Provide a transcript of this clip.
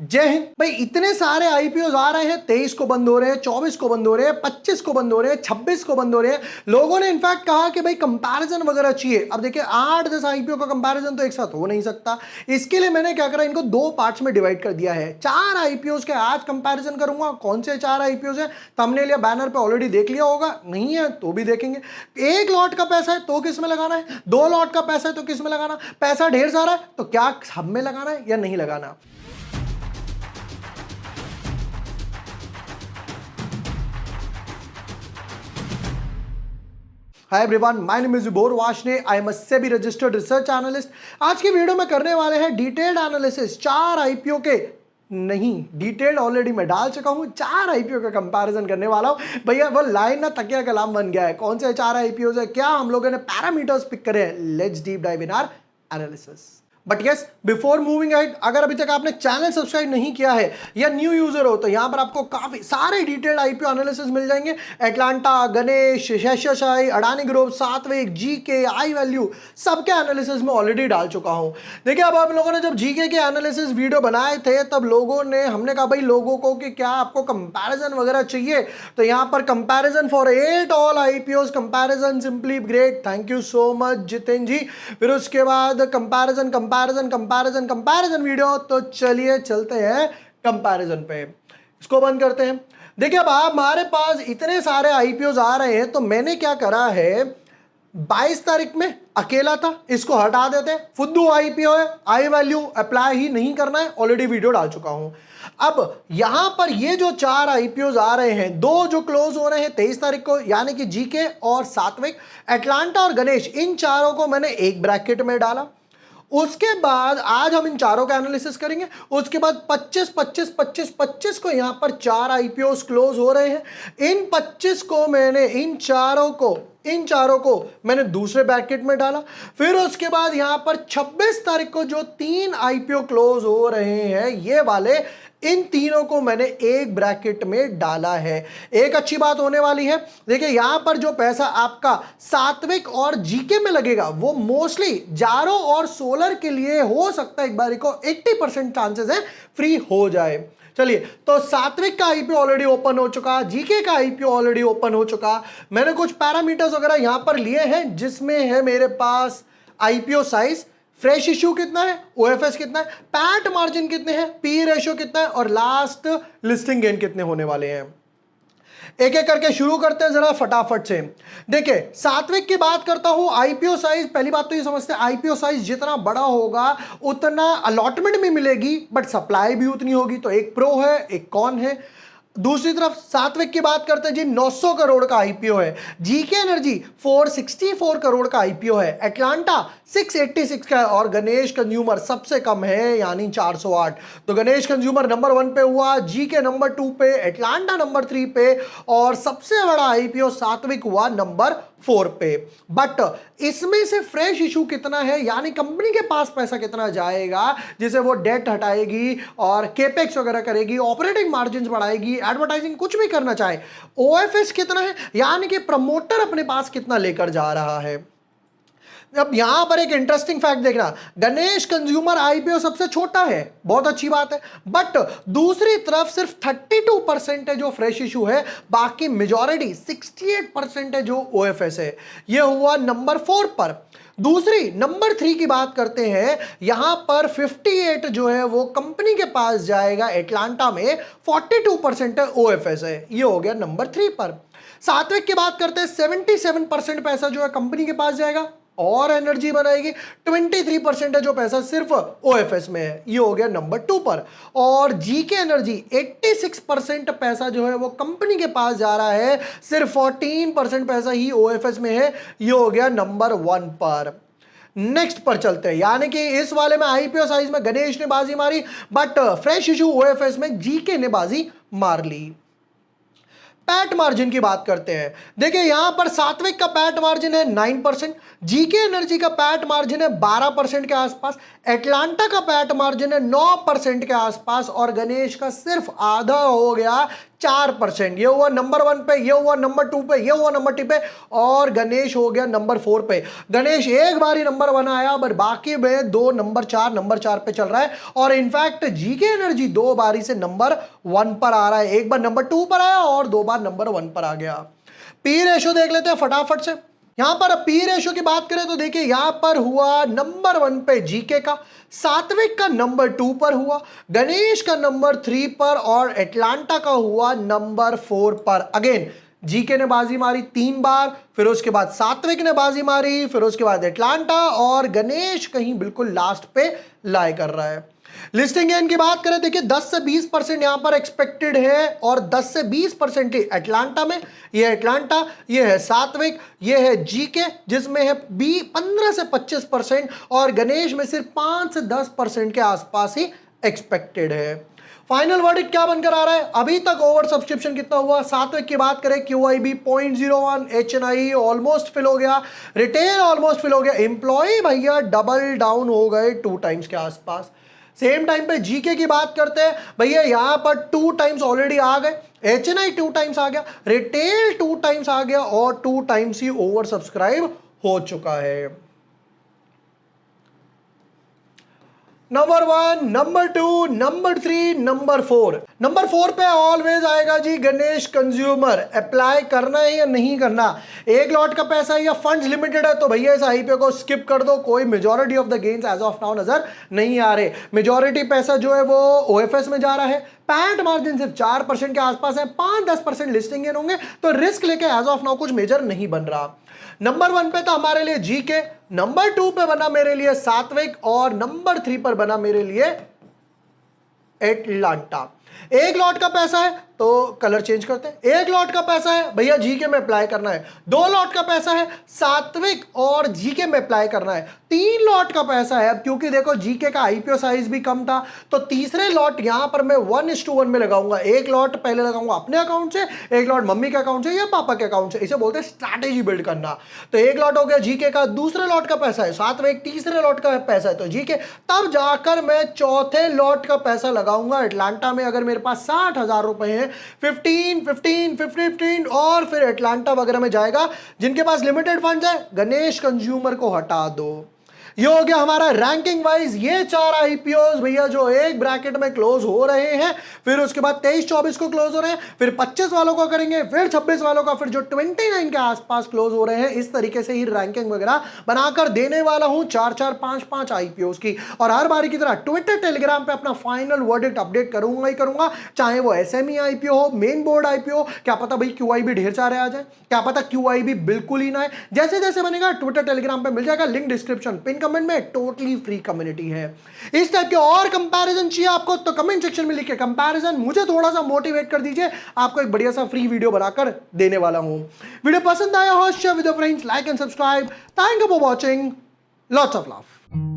जय हिंद भाई। इतने सारे आईपीओ आ रहे हैं, 23 को बंद हो रहे हैं, 24 को बंद हो रहे हैं, 25 को बंद हो रहे हैं, 26 को बंद हो रहे हैं। लोगों ने इनफैक्ट कहा कि भाई कंपैरिजन वगैरह चाहिए। अब देखिए 8-10 आईपीओ का कंपैरिजन तो एक साथ हो नहीं सकता। इसके लिए मैंने क्या करा, इनको दो पार्ट्स में डिवाइड कर दिया है। 4 आईपीओ के आज कंपैरिजन करूंगा। कौन से 4 आईपीओ है थंबनेल या बैनर पे ऑलरेडी देख लिया होगा, नहीं है तो भी देखेंगे। एक लॉट का पैसा है तो किस में लगाना है, 2 लॉट का पैसा है तो किस में लगाना, पैसा ढेर सारा है तो क्या सब में लगाना है या नहीं लगाना। Hi everyone, my name is Vibhor Varshney. I am a SEBI registered research analyst. आज की वीडियो में करने वाले हैं डिटेल्ड एनालिसिस 4 आईपीओ के। नहीं, डिटेल्ड ऑलरेडी मैं डाल चुका हूं। 4 आईपीओ का कंपैरिजन करने वाला हूं। भैया वो लाइन ना तकिया कलाम बन गया है। कौन से 4 आईपीओ है, क्या हम लोगों ने पैरामीटर्स पिक करे हैं। Let's deep dive in our analysis. But yes, before moving ahead, अगर अभी तक आपने चैनल सब्सक्राइब नहीं किया है या न्यू यूजर हो तो यहां पर आपको काफी सारे डिटेल्ड आईपीओ एनालिसिस मिल जाएंगे। Atlanta, Ganesh, SSI, Adani group, सात्विक, जीके, आई वैल्यू, सबके एनालिसिस में ऑलरेडी डाल चुका हूं। देखिए अब आप लोगों ने जब जीके के एनालिसिस वीडियो बनाए थे तब हमने कहा भाई लोगों को कि क्या आपको कंपैरिजन वगैरह चाहिए, तो यहां पर comparison for 8 all IPO, comparison simply great, thank you so much Jiten ji. फिर उसके बाद comparison comparison comparison comparison video. तो चलिए चलते हैं कंपैरिजन पे, इसको बंद करते हैं। देखिए अब हमारे पास इतने सारे आईपीओ आ रहे हैं तो मैंने क्या करा है, 22 तारीख में अकेला था, इसको हटा देते हैं। फुद्दू आईपीओ है, आई वैल्यू अप्लाई ही नहीं करना है, ऑलरेडी वीडियो डाल चुका हूं। अब यहां पर ये जो 4 आईपीओ आ रहे हैं, 2 जो क्लोज हो रहे हैं 23 तारीख को, यानी कि जीके और सात्विक, एटलांटा और गणेश, इन चारों को मैंने एक ब्रैकेट में डाला। उसके बाद आज हम इन चारों का एनालिसिस करेंगे। उसके बाद 25 25 25 25 को यहां पर 4 आईपीओ क्लोज हो रहे हैं। इन 25 को मैंने इन चारों को मैंने दूसरे ब्रैकेट में डाला। फिर उसके बाद यहां पर 26 तारीख को जो 3 आईपीओ क्लोज हो रहे हैं ये वाले, इन तीनों को मैंने एक ब्रैकेट में डाला है। एक अच्छी बात होने वाली है, देखिए यहां पर जो पैसा आपका सात्विक और जीके में लगेगा वो मोस्टली जारो और सोलर के लिए हो सकता है, एक बार को 80% चांसेस है फ्री हो जाए। चलिए, तो सात्विक का आईपीओ ऑलरेडी ओपन हो चुका, जीके का आईपीओ ऑलरेडी ओपन हो चुका। मैंने कुछ पैरामीटर्स वगैरह यहां पर लिए हैं जिसमें है मेरे पास आईपीओ साइज, फ्रेश इश्यू कितना है, ओएफएस कितना है, पैट मार्जिन कितने हैं, पी रेशियो कितना है और लास्ट लिस्टिंग गेन कितने होने वाले हैं। एक एक करके शुरू करते हैं जरा फटाफट से। देखिए सात्विक की बात करता हूं, आईपीओ साइज, पहली बात तो ये समझते हैं आईपीओ साइज जितना बड़ा होगा उतना अलॉटमेंट भी मिलेगी बट सप्लाई भी उतनी होगी। तो एक प्रो है एक कॉन है। दूसरी तरफ सात्विक की बात करते हैं जी, 900 करोड़ का आईपीओ है। जीके एनर्जी 464 करोड़ का आईपीओ है। एटलांटा 686 का है और गणेश कंज्यूमर सबसे कम है यानी 408। तो गणेश कंज्यूमर नंबर 1 पे हुआ, जीके नंबर 2 पे, एटलांटा नंबर 3 पे और सबसे बड़ा आईपीओ सात्विक हुआ नंबर 4 पे। बट इसमें से फ्रेश इशू कितना है, यानी कंपनी के पास पैसा कितना जाएगा जिसे वो डेट हटाएगी और केपेक्स वगैरह करेगी, ऑपरेटिंग मार्जिन बढ़ाएगी, एडवर्टाइजिंग कुछ भी करना चाहे। ओएफएस कितना है, यानी कि प्रमोटर अपने पास कितना लेकर जा रहा है। अब यहां पर एक इंटरेस्टिंग फैक्ट देखना, गणेश कंज्यूमर आईपीओ सबसे छोटा है, बहुत अच्छी बात है। बट दूसरी तरफ सिर्फ 32% है जो फ्रेश इशू है, बाकी मेजॉरिटी 68% है जो ओएफएस है। यह हुआ नंबर 4 पर। दूसरी नंबर 3 की बात करते हैं, यहां पर 58 जो है वो कंपनी के पास जाएगा, एटलांटा में 42% है ओएफएस है, ये हो गया नंबर 3 पर। सात्विक की बात करते हैं, 77% पैसा जो है कंपनी के पास जाएगा और एनर्जी बनाएगी, 23% है जो पैसा सिर्फ ओएफएस में है, ये हो गया नंबर 2 पर। और जीके एनर्जी 86% पैसा जो है वो कंपनी के पास जा रहा है, सिर्फ 14% पैसा ही ओएफएस में है, ये हो गया नंबर 1 पर। नेक्स्ट पर चलते हैं, यानी कि इस वाले में आईपीओ साइज में गणेश ने बाजी मारी बट फ्रेश इशू ओएफएस में जीके ने बाजी मार ली। पैट मार्जिन की बात करते हैं, देखिए यहां पर सात्विक का पैट मार्जिन है 9%, जीके एनर्जी का पैट मार्जिन है 12% के आसपास, एटलांटा का पैट मार्जिन है 9% के आसपास और गणेश का सिर्फ आधा हो गया 4%। ये हुआ नंबर 1 पे, ये हुआ नंबर 2 पे, ये हुआ नंबर 3 पे, और गणेश हो गया नंबर 4 पे। गणेश एक बार ही नंबर 1 आया, पर बाकी में दो नंबर 4 पे चल रहा है। और इनफैक्ट जीके एनर्जी 2 बारी से नंबर 1 पर आ रहा है। एक बार नंबर 2 पर आया और 2 बार नंबर 1 पर आ गया। पी रेशो देख लेते हैं फटाफट से। यहां पर पी रेशो की बात करें तो देखिए यहां पर हुआ नंबर 1 पे जीके का, सात्विक का नंबर 2 पर हुआ, गणेश का नंबर 3 पर, और एटलांटा का हुआ नंबर 4 पर। अगेन जीके ने बाजी मारी 3 बार, फिर उसके बाद सात्विक ने बाजी मारी, फिर उसके बाद एटलांटा, और गणेश कहीं बिल्कुल लास्ट पे लाई कर रहा है। लिस्टिंग गेन की बात करें, देखिए 10 से 20% यहां पर एक्सपेक्टेड है, और 10 से 20% ही एटलांटा में। ये एटलांटा, ये है सात्विक, ये है जीके जिसमें है 15 से 25%, और गणेश में सिर्फ 5 से 10% के आसपास ही एक्सपेक्टेड है। फाइनल वर्डिक्ट क्या बनकर आ रहा है? अभी तक ओवर सब्सक्रिप्शन कितना हुआ? सात्विक की बात करें QIB 0.01, HNI ऑलमोस्ट फिल हो गया, रिटेल ऑलमोस्ट फिल हो गया, एम्प्लॉय भैया डबल डाउन हो गए 2 टाइम्स के आसपास। सेम टाइम पे जीके की बात करते हैं भैया, यहां पर 2 टाइम्स ऑलरेडी आ गए, HNI 2 टाइम्स आ गया, रिटेल 2 टाइम्स आ गया, और 2 टाइम्स ही ओवर सब्सक्राइब हो चुका है। Number 1, number 2, number 3, number 4। Number 4 पे ऑलवेज आएगा जी गणेश कंज्यूमर। अप्लाई करना है या नहीं करना? एक लॉट का पैसा है या फंड्स लिमिटेड है तो भैया इस आईपीओ को स्किप कर दो। कोई majority of the gains as of now नजर नहीं आ रहे। मेजॉरिटी पैसा जो है वो ओएफएस में जा रहा है। पैंट मार्जिन सिर्फ 4% के आसपास है, 5-10% लिस्टिंग गेन होंगे, तो रिस्क लेके एज ऑफ नाउ कुछ मेजर नहीं बन रहा। नंबर 1 पे था हमारे लिए जीके, नंबर 2 पे बना मेरे लिए सात्विक, और नंबर 3 पर बना मेरे लिए एटलांटा। एक लॉट का पैसा है तो कलर चेंज करते हैं। एक लॉट का पैसा है भैया जीके में अप्लाई करना है। 2 लॉट का पैसा है सात्विक और जीके में अप्लाई करना है। 3 लॉट का पैसा है, अब क्योंकि देखो जीके का आईपीओ साइज भी कम था, तो तीसरे लॉट यहां पर मैं 1:1 में लगाऊंगा। एक लॉट पहले लगाऊंगा अपने अकाउंट से, एक लॉट मम्मी के अकाउंट से या पापा के अकाउंट से। इसे बोलते हैं स्ट्रैटेजी बिल्ड करना। तो एक लॉट हो गया जीके का, दूसरे लॉट का पैसा है सात्विक, तीसरे लॉट का पैसा है तो जीके, तब जाकर मैं चौथे लॉट का पैसा लगाऊंगा एटलांटा में। अगर मेरे पास 60,000 रुपए हैं, 15 और फिर एटलांटा वगैरह में जाएगा। जिनके पास लिमिटेड फंड्स है, गणेश कंज्यूमर को हटा दो। ये हो गया हमारा रैंकिंग वाइज ये 4 आईपीओस भैया जो एक ब्रैकेट में क्लोज हो रहे हैं, फिर उसके बाद 23-24 को क्लोज हो रहे हैं, फिर 25 वालों को करेंगे, फिर 26 वालों का, फिर जो 29 के आसपास क्लोज हो रहे हैं। इस तरीके से ही रैंकिंग वगैरह बनाकर देने वाला हूं 4-4, 5-5 आईपीओस की। और हर बारी की तरह ट्विटर टेलीग्राम पे अपना फाइनल वर्डिक्ट अपडेट करूंगा ही करूंगा, चाहे वो एसएमई आईपीओ हो, मेन बोर्ड आईपीओ। क्या पता भाई क्यूआईबी ढेर सारे आ जाए, क्या पता क्यूआईबी बिल्कुल ही ना है। जैसे जैसे बनेगा ट्विटर टेलीग्राम पे मिल जाएगा लिंक डिस्क्रिप्शन पिन कमेंट में। टोटली फ्री कम्युनिटी है। इस टाइप के और कंपैरिजन चाहिए आपको तो कमेंट सेक्शन में लिखिए कंपैरिजन, मुझे थोड़ा सा मोटिवेट कर दीजिए। आपको एक बढ़िया सा फ्री वीडियो बनाकर देने वाला हूं। वीडियो पसंद आया हो share with your friends, like and subscribe. Thank you for watching, lots of love.